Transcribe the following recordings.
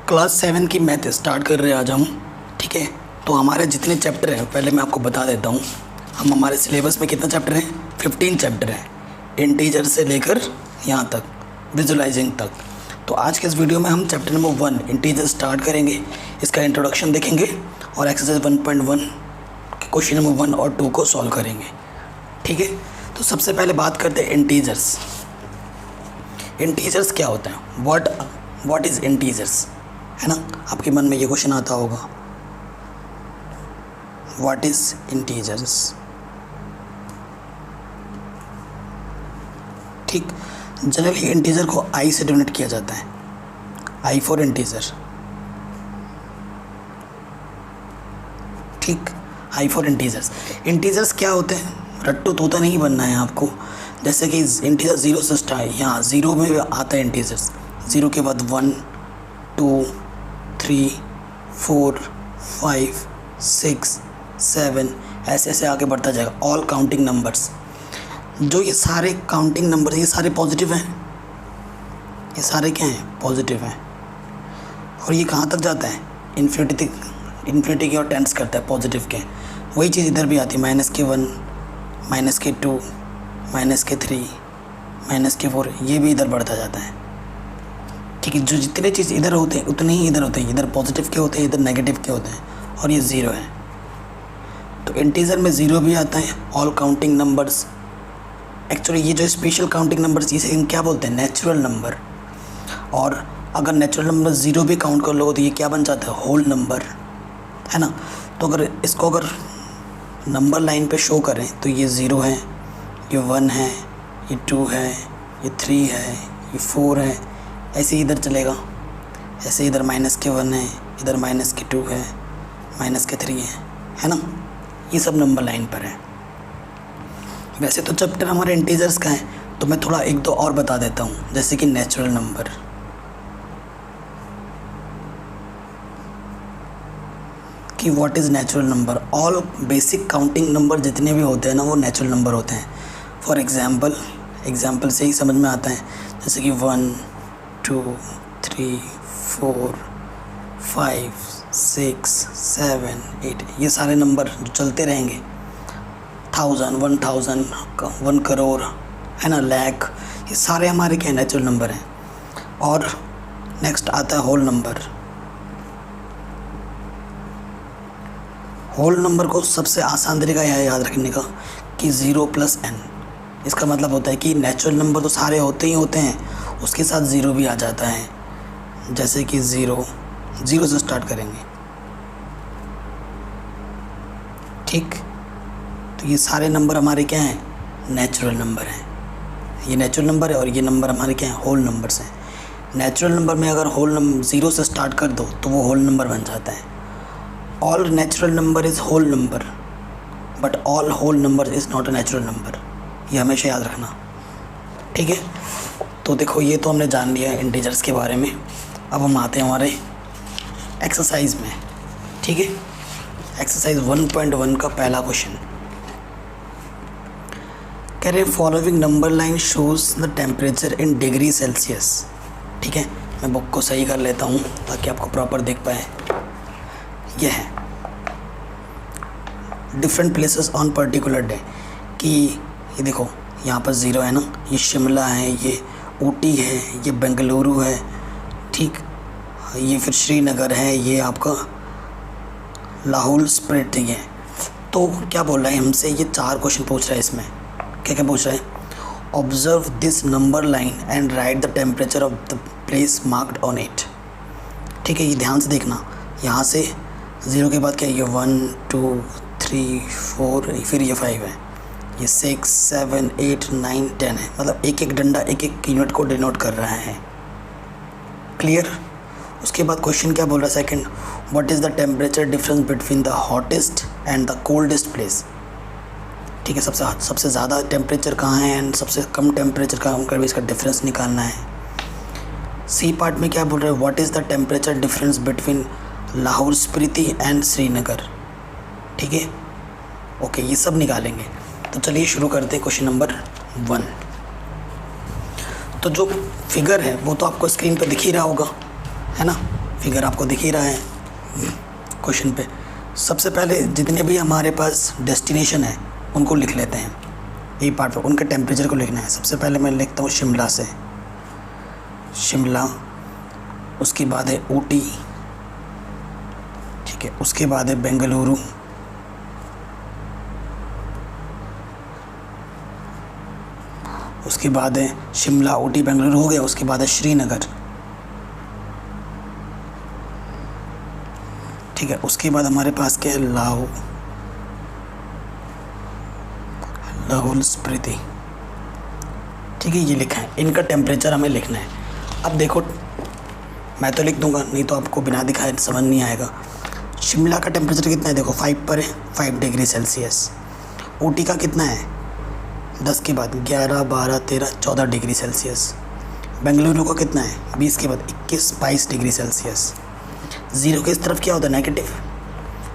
Class 7 की math start कर रहे हैं आज हम। ठीक है, तो हमारे जितने चैप्टर हैं पहले मैं आपको बता देता हूँ। हमारे सिलेबस में कितना चैप्टर है? 15 चैप्टर है, इंटीजर से लेकर यहाँ तक विजुलाइजिंग तक। तो आज के इस वीडियो में हम चैप्टर नंबर 1 इंटीजर स्टार्ट करेंगे, इसका इंट्रोडक्शन देखेंगे और एक्सरसाइज 1.1 के क्वेश्चन नंबर 1 और 2 को सॉल्व करेंगे। ठीक है, तो सबसे पहले बात करते हैं इंटीजर्स। इंटीजर्स क्या होता है? व्हाट इज़ इंटीजर्स, है ना? आपके मन में ये क्वेश्चन आता होगा, व्हाट इज़ इंटीजर्स। ठीक, जनरली इंटीजर को आई से डिनोट किया जाता है, आई फॉर इंटीजर। ठीक, आई फॉर इंटीजर्स। इंटीजर्स क्या होते हैं? रट्टू तोता नहीं बनना है आपको। जैसे कि इंटीजर 0 से स्टार्ट, यहाँ 0 में आता है इंटीजर्स, 0 के बाद 1 2 3 4 5 6 7 ऐसे ऐसे आगे बढ़ता जाएगा। ऑल काउंटिंग नंबर्स, जो ये सारे काउंटिंग नंबर, ये सारे पॉजिटिव हैं, ये सारे क्या हैं? पॉजिटिव हैं। और ये कहाँ तक जाता है? इन्फिनिटी की ओर टेंड्स करता है, पॉजिटिव के। वही चीज़ इधर भी आती है, -1 -2 -3 -4, ये भी इधर बढ़ता जाता है। ठीक है, जो जितने चीज़ इधर होते हैं उतने ही इधर होते हैं। इधर पॉजिटिव के होते हैं, इधर नेगेटिव के होते हैं, और ये 0 है। तो इंटीजर में 0 भी आता है। ऑल काउंटिंग नंबर्स, एक्चुअली ये जो स्पेशल काउंटिंग नंबर्स, इसे हम क्या बोलते हैं? Natural number. और अगर नेचुरल नंबर 0 भी काउंट कर लो तो ये क्या बन जाता है? होल नंबर, है ना? तो अगर इसको अगर नंबर लाइन पे शो करें तो ये 0 है, ये 1 है, ये 2 है, ये 3 है, ये 4 है, ऐसे ही इधर चलेगा। ऐसे इधर -1 है, इधर -2 है, -3 है ना? ये सब नंबर लाइन पर है। वैसे तो चैप्टर हमारे इंटीजर्स का है, तो मैं थोड़ा 1-2 और बता देता हूँ, जैसे कि नेचुरल नंबर। कि what is natural number? All basic counting number जितने भी होते हैं ना, वो नेचुरल नंबर होते हैं। फॉर एग्जाम्पल से ही समझ में आता है, जैसे कि 1 2 3 4 5 6 7 8, ये सारे नंबर जो चलते रहेंगे, 1000 1000 1 करोड़, है ना, लाख, ये सारे हमारे क्या नेचुरल नंबर हैं। और नेक्स्ट आता है होल नंबर। होल नंबर को सबसे आसान तरीका यह याद रखने का कि 0 + n। इसका मतलब होता है कि नेचुरल नंबर तो सारे होते ही होते हैं, उसके साथ 0 भी आ जाता है। जैसे कि 0 से स्टार्ट करेंगे। ठीक, तो ये सारे नंबर हमारे क्या हैं? नेचुरल नंबर हैं। ये नेचुरल नंबर है और ये नंबर हमारे क्या हैं? होल नंबर्स हैं। नेचुरल नंबर में अगर होल नंबर 0 से स्टार्ट कर दो तो वो होल नंबर बन जाता है। All natural number is whole number, but all whole number is not a natural number. ये हमेशा याद रखना। ठीक है, तो देखो ये तो हमने जान लिया इंटीजर्स के बारे में। अब हम आते हैं हमारे एक्सरसाइज में। ठीक है, एक्सरसाइज 1.1 का पहला क्वेश्चन कह रहे following number line shows the temperature in degree Celsius. ठीक है, मैं बुक को सही कर लेता हूँ ताकि आपको प्रॉपर देख पाए। यह है different places on particular day, कि ये देखो यहाँ पर 0 है ना, ये शिमला है, ये ऊटी है, ये बेंगलुरु है, ठीक, ये फिर श्रीनगर है, ये आपका लाहौल स्प्रेड है। तो क्या बोल रहा है हमसे? ये 4 क्वेश्चन पूछ रहा है। इसमें क्या क्या पूछ रहा है? Observe this number line and right the temperature of the place marked on it. ठीक है, ये ध्यान से देखना। यहाँ से 0 के बाद क्या है? ये 1 2 3 4, फिर ये 5 है, ये 6 7 8 9 10 है। मतलब एक एक डंडा एक एक यूनिट को डिनोट कर रहा है। क्लियर? उसके बाद क्वेश्चन क्या बोल रहा है? Second, what is the temperature difference between the hottest and the coldest place. ठीक है, सबसे ज़्यादा टेम्परेचर कहाँ है एंड सबसे कम टेम्परेचर कहाँ, उनका भी इसका डिफरेंस निकालना है। सी पार्ट में क्या बोल रहे हैं? What is the temperature difference between Lahaul Spiti and Srinagar. ठीक है, ओके, ये सब निकालेंगे। तो चलिए शुरू करते हैं क्वेश्चन नंबर 1। तो जो फिगर है वो तो आपको स्क्रीन पर दिख ही रहा होगा, है ना। फिगर आपको दिख ही रहा है क्वेश्चन पे। सबसे पहले जितने भी हमारे पास डेस्टिनेशन है उनको लिख लेते हैं, ये पार्ट पर उनके टेम्परेचर को लिखना है। सबसे पहले मैं लिखता हूँ शिमला से, शिमला, उसके बाद है ऊटी, ठीक है, उसके बाद है बेंगलुरु, उसके बाद है शिमला ऊटी बेंगलुरु हो गया, उसके बाद है श्रीनगर, ठीक है, उसके बाद हमारे पास क्या है लाहौल स्पीति, ठीक है, ये लिखा है। इनका टेम्परेचर हमें लिखना है। अब देखो मैं तो लिख दूंगा, नहीं तो आपको बिना दिखाए समझ नहीं आएगा। शिमला का टेम्परेचर कितना है, देखो 5 पर है, 5 डिग्री सेल्सियस। ऊटी का कितना है 10 के बाद 11, 12, 13, 14 डिग्री सेल्सियस। बेंगलुरु का कितना है 20 के बाद 21, 22 डिग्री सेल्सियस। ज़ीरो के इस तरफ क्या होता है नेगेटिव,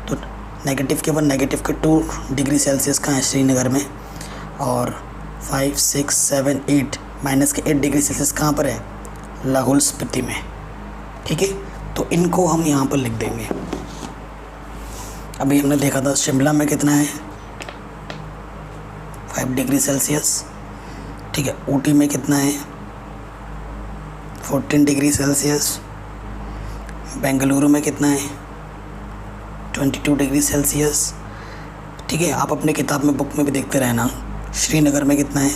तो नेगेटिव के बाद नेगेटिव के 2 डिग्री सेल्सियस का है श्रीनगर में, और 5, 6, 7, 8 माइनस के 8 डिग्री सेल्सियस कहाँ पर है, लाहौल स्पीति में, ठीक है। तो इनको हम यहाँ पर लिख देंगे। अभी हमने देखा था शिमला में कितना है 5 डिग्री सेल्सियस, ठीक है। ऊटी में कितना है 14 डिग्री सेल्सियस। बेंगलुरु में कितना है 22 डिग्री सेल्सियस, ठीक है। आप अपने किताब में बुक में भी देखते रहना। श्रीनगर में कितना है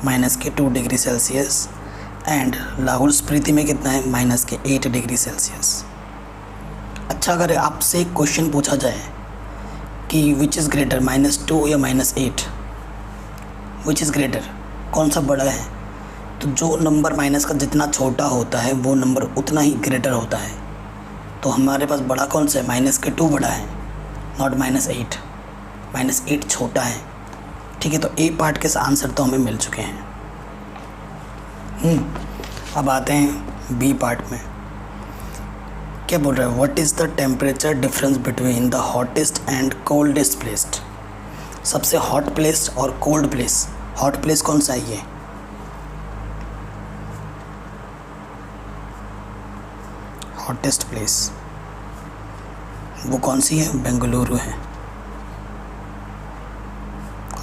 -2 degree Celsius, and Lahaul Spiti में कितना है -8 डिग्री सेल्सियस। अच्छा, अगर आपसे एक क्वेश्चन पूछा जाए कि विच इज़ ग्रेटर -2 या -8, विच इज़ ग्रेटर, कौन सा बड़ा है, तो जो नंबर माइनस का जितना छोटा होता है वो नंबर उतना ही ग्रेटर होता है। तो हमारे पास बड़ा कौन सा है -2 बड़ा है, नॉट -8, -8 छोटा है, ठीक है। तो ए पार्ट के आंसर तो हमें मिल चुके हैं। अब आते हैं बी पार्ट में। क्या बोल रहा है, what is the temperature difference between the hottest and coldest place. सबसे हॉट प्लेस और कोल्ड प्लेस, हॉट प्लेस कौन सा है ये, हॉटेस्ट प्लेस वो कौन सी है, बेंगलुरु है।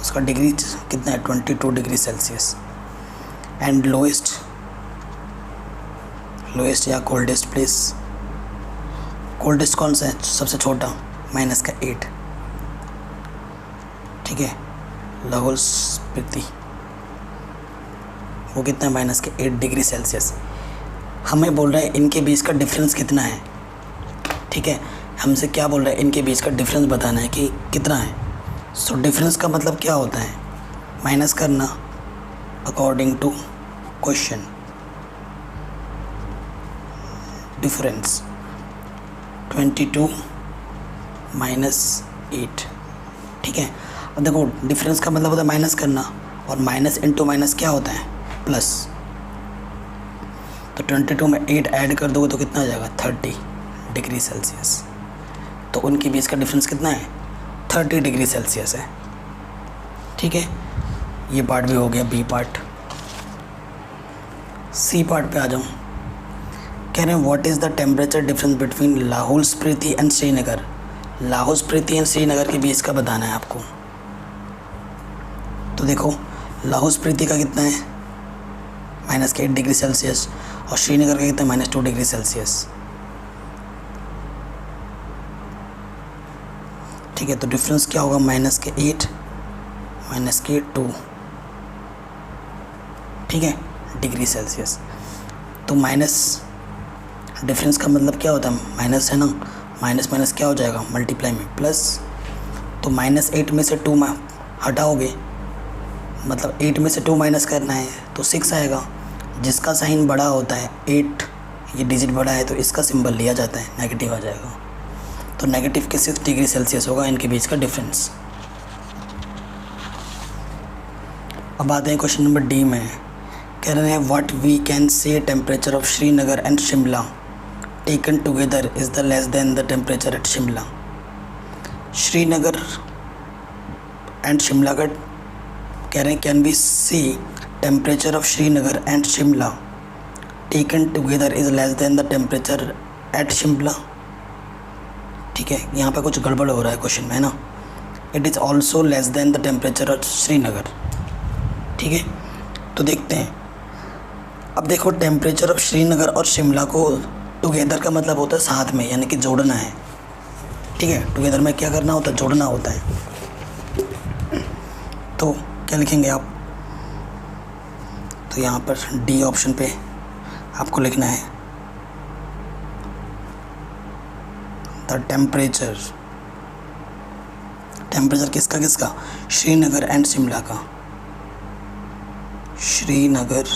उसका डिग्री कितना है 22 डिग्री सेल्सियस। एंड लोएस्ट या कोल्डेस्ट प्लेस, कोल्डेस्ट कौन सा है सबसे छोटा -8, ठीक है। लाहौल स्पीति वो कितना है -8 डिग्री सेल्सियस। हमें बोल रहा है इनके बीच का डिफरेंस कितना है, ठीक है। हमसे क्या बोल रहा है, इनके बीच का डिफरेंस बताना है कि कितना है। सो डिफरेंस का मतलब क्या होता है, माइनस करना अकॉर्डिंग टू क्वेश्चन। डिफरेंस 22 -8, ठीक है। अब देखो डिफरेंस का मतलब होता है माइनस करना, और माइनस इंटू माइनस क्या होता है प्लस। तो 22 में 8 ऐड कर दोगे तो कितना आ जाएगा 30 डिग्री सेल्सियस। तो उनके बीच का डिफरेंस कितना है 30 डिग्री सेल्सियस है, ठीक है। ये पार्ट भी हो गया बी पार्ट। सी पार्ट पे आ जाऊँ। कह रहे हैं what is the temperature difference between Lahaul Spiti and Srinagar. Lahaul Spiti and Srinagar के बीच का बताना है आपको। तो देखो लाहौल स्पीति का कितना है -8 डिग्री सेल्सियस, और श्रीनगर का कितना है -2 डिग्री सेल्सियस, ठीक है। तो डिफरेंस क्या होगा -8 -2, ठीक है, डिग्री सेल्सियस। तो माइनस डिफरेंस का मतलब क्या होता है, माइनस है ना, माइनस माइनस क्या हो जाएगा मल्टीप्लाई में प्लस। तो -8 में से 2 हटाओगे, मतलब 8 में से 2 माइनस करना है तो 6 आएगा। जिसका साइन बड़ा होता है 8, ये डिजिट बड़ा है तो इसका सिंबल लिया जाता है, नेगेटिव आ जाएगा। तो नेगेटिव के 6 डिग्री सेल्सियस होगा इनके बीच का डिफरेंस। अब आते हैं क्वेश्चन नंबर डी में। कह रहे हैं what we can say temperature of Srinagar and Shimla taken together is the less than the temperature at Shimla. Srinagar and Shimla का कह रहे हैं can we see temperature of Srinagar and Shimla taken together is less than the temperature at Shimla, ठीक है, यहाँ पे कुछ गड़बड़ हो रहा है क्वेश्चन में, है ना। It is also less than the temperature of Srinagar, ठीक है। तो देखते हैं, अब देखो टेम्परेचर ऑफ श्रीनगर और शिमला को टुगेदर का मतलब होता है साथ में, यानी कि जोड़ना है, ठीक है। टुगेदर में क्या करना होता है, जोड़ना होता है। तो क्या लिखेंगे आप, तो यहाँ पर डी ऑप्शन पे आपको लिखना है द टेम्परेचर, टेम्परेचर किसका किसका, श्रीनगर एंड शिमला का, श्रीनगर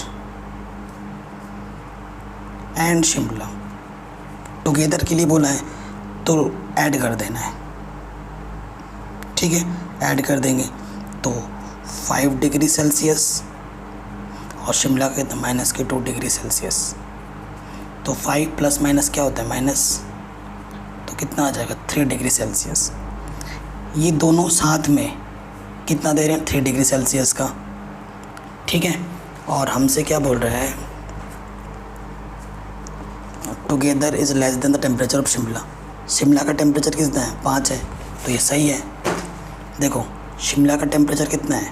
एंड शिमला। टुगेदर के लिए बोला है तो ऐड कर देना है, ठीक है। ऐड कर देंगे तो 5 डिग्री सेल्सियस और शिमला का कितना -2 डिग्री सेल्सियस। तो 5 प्लस माइनस क्या होता है, माइनस, तो कितना आ जाएगा 3 डिग्री सेल्सियस। ये दोनों साथ में कितना दे रहे हैं, 3 डिग्री सेल्सियस का, ठीक है। और हमसे क्या बोल रहा है, together is less than the temperature of Shimla. Shimla का टेम्परेचर कितना है, 5 है, तो ये सही है। देखो शिमला का टेम्परेचर कितना है,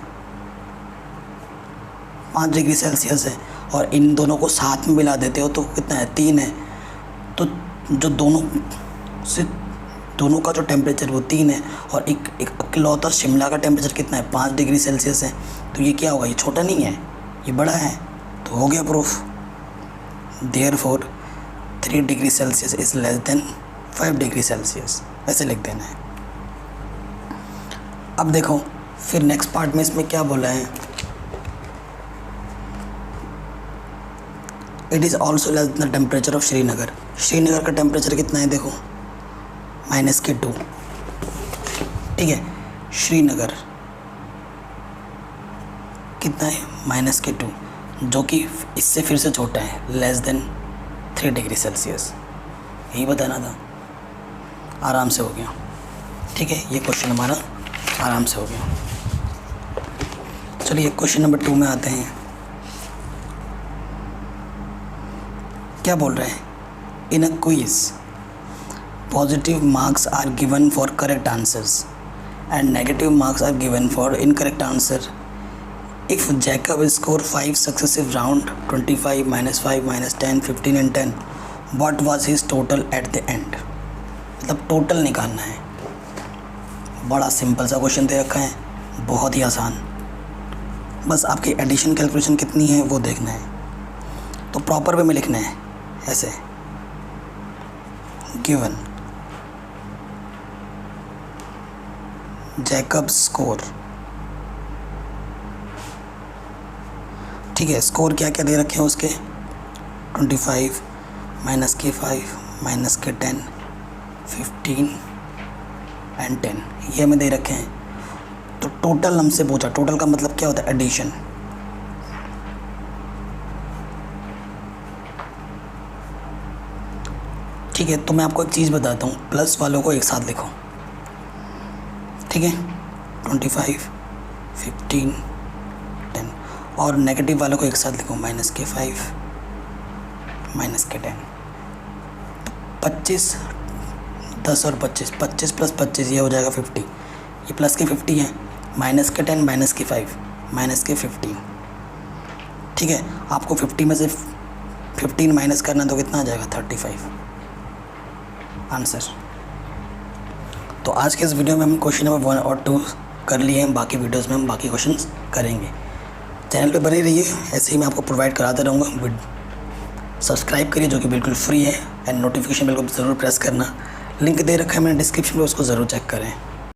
5 डिग्री सेल्सियस है, और इन दोनों को साथ में मिला देते हो तो कितना है, 3 है। तो जो दोनों का जो टेम्परेचर वो 3 है, और एक इकलौता शिमला का टेम्परेचर कितना है, 5 डिग्री सेल्सियस है। तो ये क्या होगा, ये छोटा नहीं है, ये बड़ा है। तो हो गया proof, therefore 3 degree Celsius is less then 5 degree Celsius, ऐसे लिख देना है। अब देखो फिर नेक्स्ट पार्ट में इसमें क्या बोला है, it is also less than the temperature of Srinagar. Srinagar का टेम्परेचर कितना है, देखो -2, ठीक है। श्रीनगर कितना है, -2, जो कि इससे फिर से छोटा है, लेस देन 3 डिग्री सेल्सियस। यही बताना था, आराम से हो गया, ठीक है। ये क्वेश्चन हमारा आराम से हो गया। चलिए क्वेश्चन नंबर 2 में आते हैं। क्या बोल रहे हैं, in a quiz positive marks are given for correct answers and negative marks are given for incorrect answer. If Jacob scored 5 successive round, 25, -5, -10, 15 and 10, what was his total at the end? मतलब total निकालना है। बड़ा simple सा question दे रखा है, बहुत ही आसान। बस आपकी एडिशन कैलकुलेशन कितनी है वो देखना है। तो प्रॉपर वे में लिखना है ऐसे, गिवन जैकब स्कोर, ठीक है। स्कोर क्या क्या दे रखे हैं उसके, 25, -5, -10, 15 एंड 10, ये हमें दे रखे हैं। तो टोटल हमसे पूछा, टोटल का मतलब क्या होता है, एडिशन। ठीक है, तो मैं आपको एक चीज़ बताता हूँ, प्लस वालों को एक साथ लिखो, ठीक है, 25, 15, 10, और नेगेटिव वालों को एक साथ लिखो, -5, -10। 25, 10 और 25, 25 + 25 ये हो जाएगा 50, ये प्लस के 50 है, -10, -5, -15, ठीक है। आपको 50 में से 15 माइनस करना तो कितना आ जाएगा, 35 आंसर। तो आज के इस वीडियो में हम क्वेश्चन नंबर 1 और 2 कर लिए हैं, बाकी वीडियोस में हम बाकी क्वेश्चंस करेंगे। चैनल पे बने रहिए, ऐसे ही मैं आपको प्रोवाइड कराता रहूँगा। सब्सक्राइब करिए जो कि बिल्कुल फ्री है, एंड नोटिफिकेशन बिल्कुल ज़रूर प्रेस करना। लिंक दे रखा है मैंने डिस्क्रिप्शन में, उसको ज़रूर चेक करें।